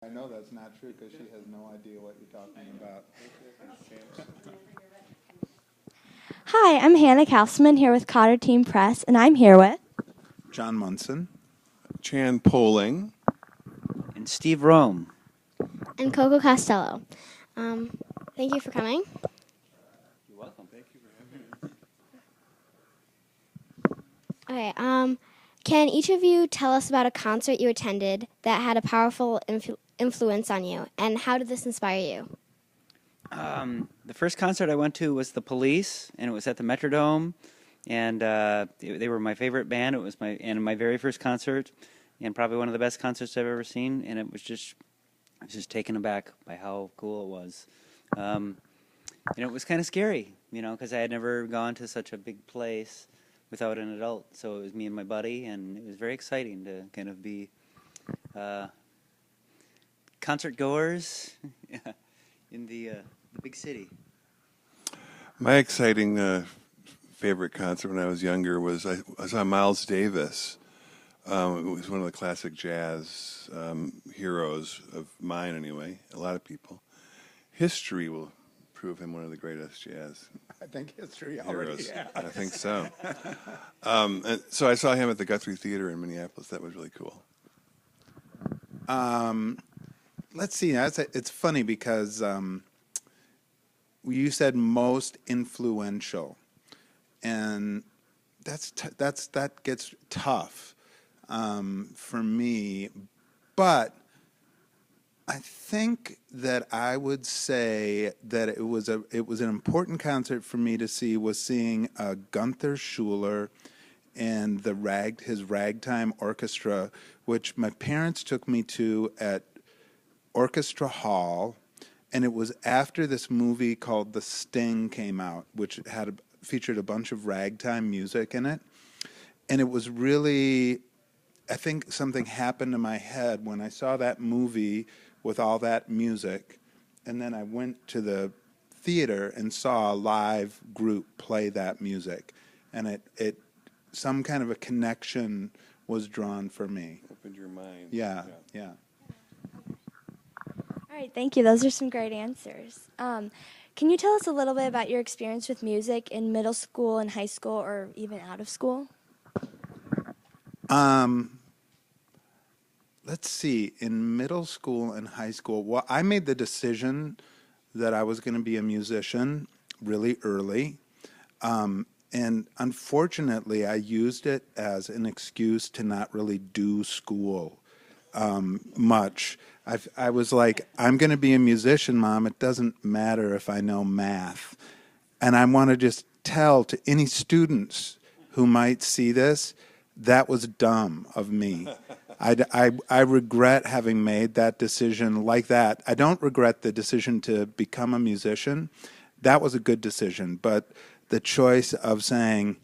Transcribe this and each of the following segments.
I know that's not true because she has no idea what you're talking about. Hi, I'm Hannah Kaufman here with Cotter Teen Press, and I'm here with John Munson. Chan Poling. And Steve Roehm. And Coco Costello. Thank you for coming. You're welcome. Thank you for having me. Okay, can each of you tell us about a concert you attended that had a powerful influence on you, and how did this inspire you? The first concert I went to was The Police, and it was at the Metrodome, and they were my favorite band. It was my very first concert, and probably one of the best concerts I've ever seen. And I was just taken aback by how cool it was, and it was kind of scary, because I had never gone to such a big place without an adult. So it was me and my buddy, and it was very exciting to kind of be concert goers in the big city. My exciting favorite concert when I was younger was I saw Miles Davis. It was one of the classic jazz heroes of mine, anyway. A lot of people. History will prove him one of the greatest jazz I think history already heroes. has. I think so. And so I saw him at the Guthrie Theater in Minneapolis. That was really cool. Let's see. It's funny because you said most influential, and that gets tough for me. But I think that I would say that it was an important concert for me to see was seeing Gunther Schuller and his ragtime orchestra, which my parents took me to at Orchestra Hall, and it was after this movie called The Sting came out, which featured a bunch of ragtime music in it, and it was really, I think something happened in my head when I saw that movie with all that music, and then I went to the theater and saw a live group play that music, and it some kind of a connection was drawn for me. Opened your mind. Yeah. All right, thank you. Those are some great answers. Can you tell us a little bit about your experience with music in middle school and high school, or even out of school? Let's see. In middle school and high school, well, I made the decision that I was going to be a musician really early. And unfortunately, I used it as an excuse to not really do school much. I was like, I'm going to be a musician, Mom. It doesn't matter if I know math. And I want to just tell to any students who might see this, that was dumb of me. I regret having made that decision like that. I don't regret the decision to become a musician. That was a good decision. But the choice of saying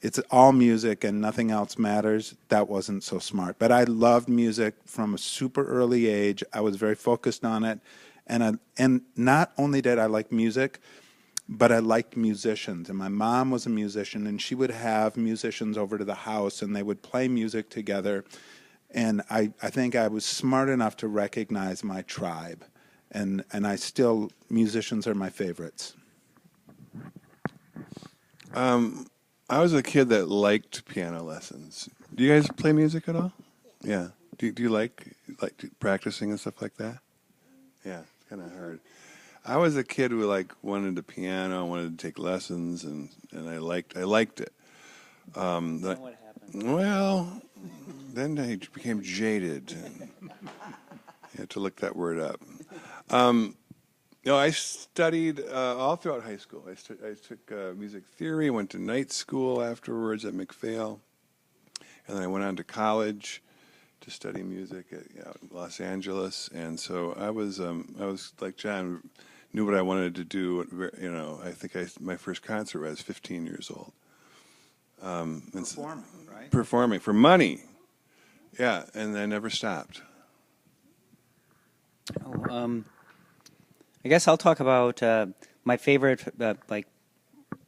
it's all music and nothing else matters, that wasn't so smart. But I loved music from a super early age. I was very focused on it. And not only did I like music, but I liked musicians. And my mom was a musician, and she would have musicians over to the house, and they would play music together. And I think I was smart enough to recognize my tribe. And musicians are my favorites. I was a kid that liked piano lessons. Do you guys play music at all? Yeah. Do you like practicing and stuff like that? Yeah, it's kind of hard. I was a kid who wanted the piano, wanted to take lessons, and I liked it. Then what happened? Well, then I became jaded. And you had to look that word up. I studied all throughout high school. I took music theory, went to night school afterwards at McPhail, and then I went on to college to study music at Los Angeles. And so I was like John, knew what I wanted to do. I think my first concert was 15 years old. Performing, right? Performing for money. Yeah, and I never stopped. I guess I'll talk about my favorite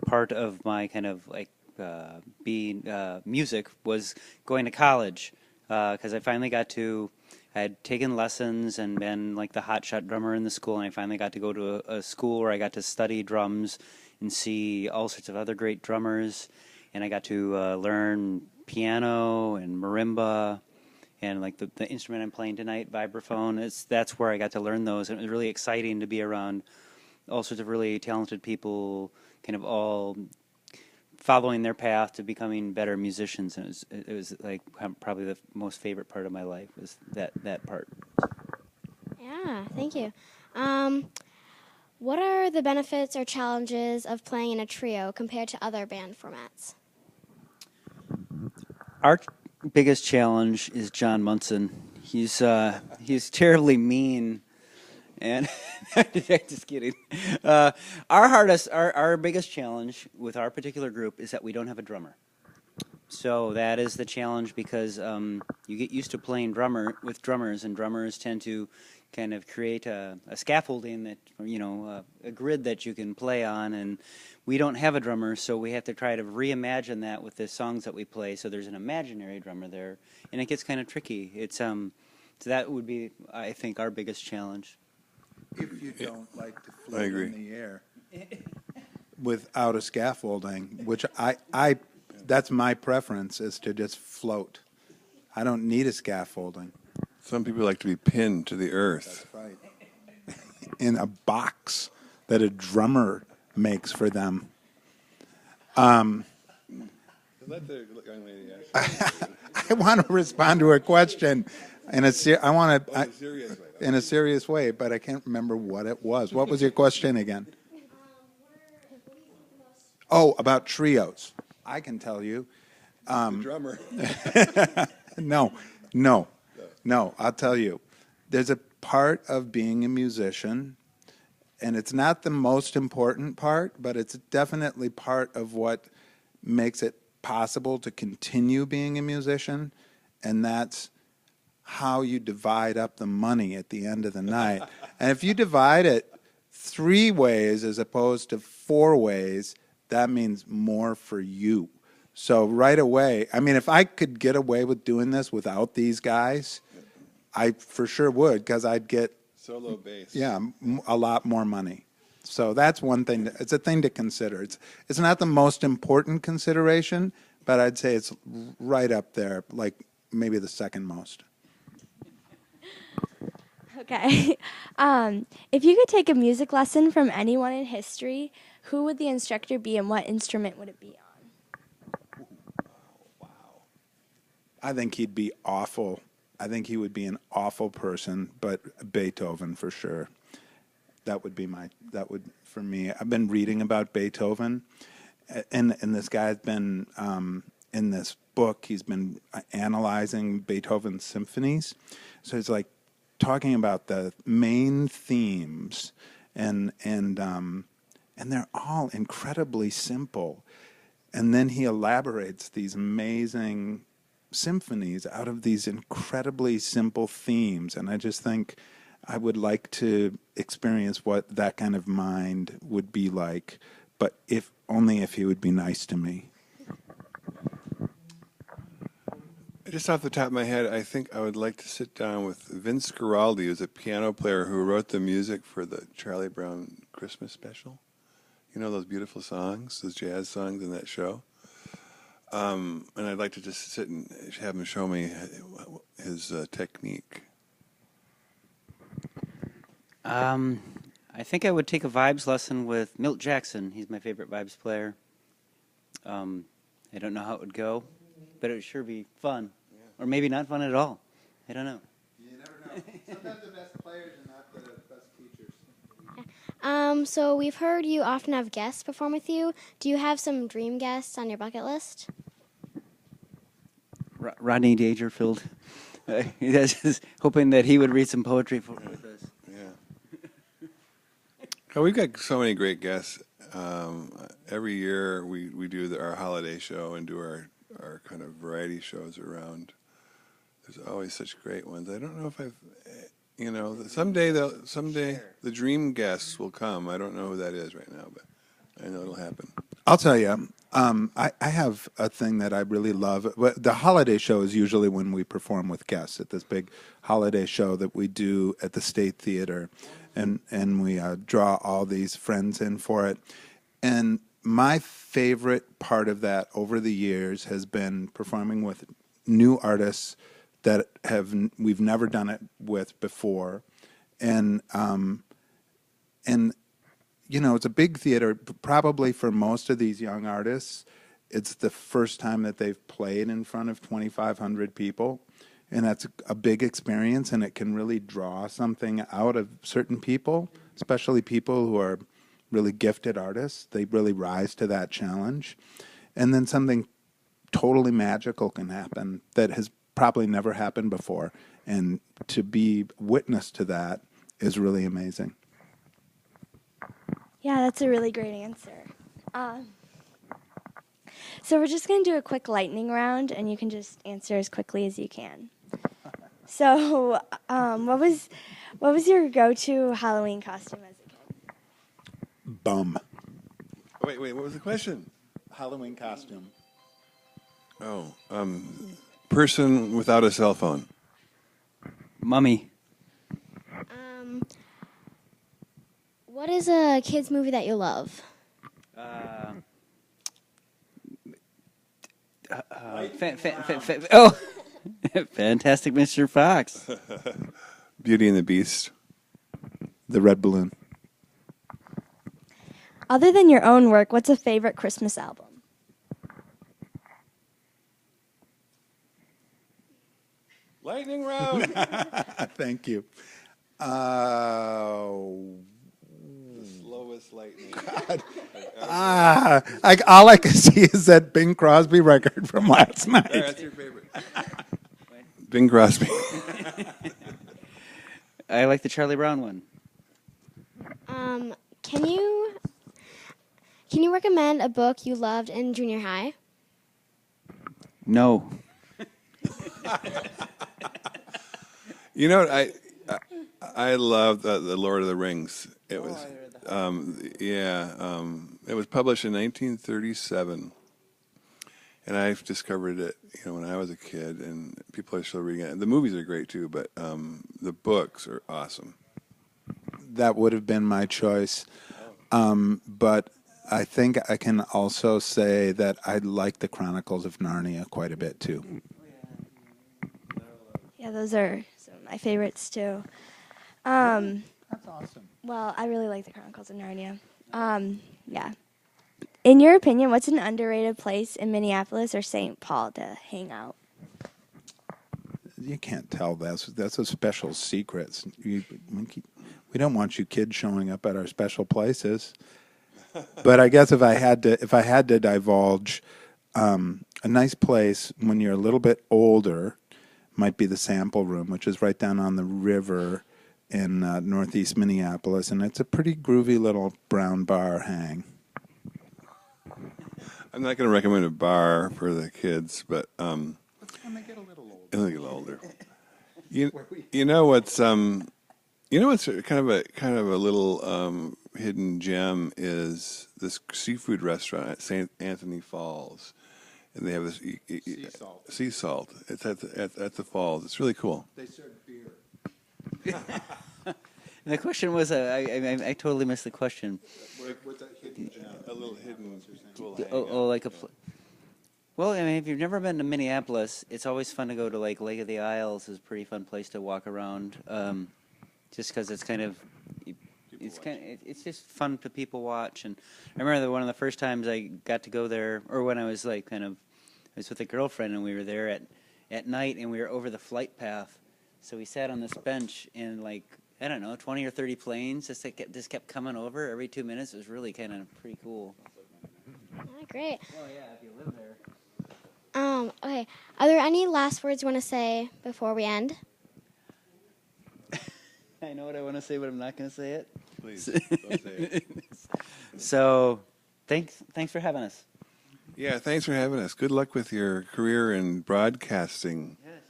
part of my kind of being music was going to college because I finally got to I had taken lessons and been like the hotshot drummer in the school, and I finally got to go to a school where I got to study drums and see all sorts of other great drummers, and I got to learn piano and marimba and like the instrument I'm playing tonight, vibraphone. That's where I got to learn those, and it was really exciting to be around all sorts of really talented people, kind of all following their path to becoming better musicians. And it was like probably the most favorite part of my life was that part. Yeah, thank you. What are the benefits or challenges of playing in a trio compared to other band formats? Our biggest challenge is John Munson. He's terribly mean, and just kidding. Our biggest challenge with our particular group is that we don't have a drummer. So that is the challenge because you get used to playing with drummers, and drummers tend to kind of create a scaffolding that, a grid that you can play on, and we don't have a drummer, so we have to try to reimagine that with the songs that we play. So there's an imaginary drummer there, and it gets kind of tricky. It's so that would be, I think, our biggest challenge. If you don't like to float agree. in the air without a scaffolding, which I that's my preference, is to just float. I don't need a scaffolding. Some people like to be pinned to the earth. That's right. In a box that a drummer makes for them. Let the young lady ask. I want to respond to a question in a Serious way. in a serious way, but I can't remember what it was. What was your question again? Oh, about trios. I can tell you. The drummer. No, I'll tell you. There's a part of being a musician, and it's not the most important part, but it's definitely part of what makes it possible to continue being a musician, and that's how you divide up the money at the end of the night. And if you divide it 3 ways as opposed to 4 ways, that means more for you. So right away, I mean, if I could get away with doing this without these guys, I for sure would, because I'd get Solo bass. a lot more money. So that's one thing. It's a thing to consider. It's not the most important consideration, but I'd say it's right up there, like maybe the second most. Okay. If you could take a music lesson from anyone in history, who would the instructor be and what instrument would it be on? I think he'd be awful. I think he would be an awful person, but Beethoven for sure. That would for me. I've been reading about Beethoven, and this guy's been in this book. He's been analyzing Beethoven's symphonies, so he's like talking about the main themes, and they're all incredibly simple, and then he elaborates these amazing symphonies out of these incredibly simple themes, and I just think I would like to experience what that kind of mind would be like, but only if he would be nice to me. Just off the top of my head, I think I would like to sit down with Vince Guaraldi, who's a piano player who wrote the music for the Charlie Brown Christmas special. You know those beautiful songs, those jazz songs in that show? And I'd like to just sit and have him show me his technique. I think I would take a vibes lesson with Milt Jackson. He's my favorite vibes player. I don't know how it would go, but it would sure be fun. Yeah. Or maybe not fun at all. I don't know. You never know. Sometimes the best players are not the best teachers. So we've heard you often have guests perform with you. Do you have some dream guests on your bucket list? Rodney Dangerfield. Just hoping that he would read some poetry with us. Yeah. Oh, we've got so many great guests. Every year we do our holiday show and do our kind of variety shows around. There's always such great ones. I don't know if someday the dream guests will come. I don't know who that is right now, but I know it'll happen. I'll tell you. I have a thing that I really love. The holiday show is usually when we perform with guests at this big holiday show that we do at the State Theater, and we draw all these friends in for it. And my favorite part of that over the years has been performing with new artists that we've never done it with before, and you know, it's a big theater. Probably for most of these young artists, it's the first time that they've played in front of 2,500 people. And that's a big experience, and it can really draw something out of certain people, especially people who are really gifted artists. They really rise to that challenge. And then something totally magical can happen that has probably never happened before. And to be witness to that is really amazing. Yeah, that's a really great answer. So we're just going to do a quick lightning round, and you can just answer as quickly as you can. So, what was your go-to Halloween costume as a kid? Bum. Wait, what was the question? Halloween costume. Oh, person without a cell phone. Mummy. What is a kids movie that you love? Fantastic Mr. Fox. Beauty and the Beast. The Red Balloon. Other than your own work, what's a favorite Christmas album? Lightning round. Thank you. Slowest lightning. All I can see is that Bing Crosby record from last night. That's your favorite. Bing Crosby. I like the Charlie Brown one. Can you recommend a book you loved in junior high? No. You know what? I love the Lord of the Rings. It was, it was published in 1937, and I discovered it, when I was a kid, and people are still reading it. And the movies are great too, but the books are awesome. That would have been my choice, but I think I can also say that I like the Chronicles of Narnia quite a bit too. Yeah, those are some of my favorites too. That's awesome. Well, I really like the Chronicles of Narnia. Yeah. In your opinion, what's an underrated place in Minneapolis or St. Paul to hang out? You can't tell that's a special secret. We don't want you kids showing up at our special places. But I guess if I had to divulge, a nice place when you're a little bit older might be the Sample Room, which is right down on the river in northeast Minneapolis, and it's a pretty groovy little brown bar hang. I'm not going to recommend a bar for the kids, but When they get a little older. when they get older. You know what's kind of a little hidden gem is this seafood restaurant at St. Anthony Falls, and they have this sea salt. It's at the falls. It's really cool. They serve beer. The question was, I totally missed the question. What's that hidden gem? A little hidden cool. Well, I mean, if you've never been to Minneapolis, it's always fun to go to Lake of the Isles. It's a pretty fun place to walk around, just because it's it's just fun to people watch. And I remember that one of the first times I got to go there, or when I was I was with a girlfriend, and we were there at night, and we were over the flight path. So we sat on this bench, and 20 or 30 planes just kept coming over every 2 minutes. It was really kind of pretty cool. Oh, great. Well, yeah, if you live there. Okay. Are there any last words you want to say before we end? I know what I want to say, but I'm not going to say it. Please, don't say it. So, thanks for having us. Yeah, thanks for having us. Good luck with your career in broadcasting. Yes.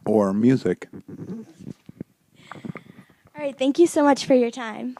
Or music. All right, thank you so much for your time.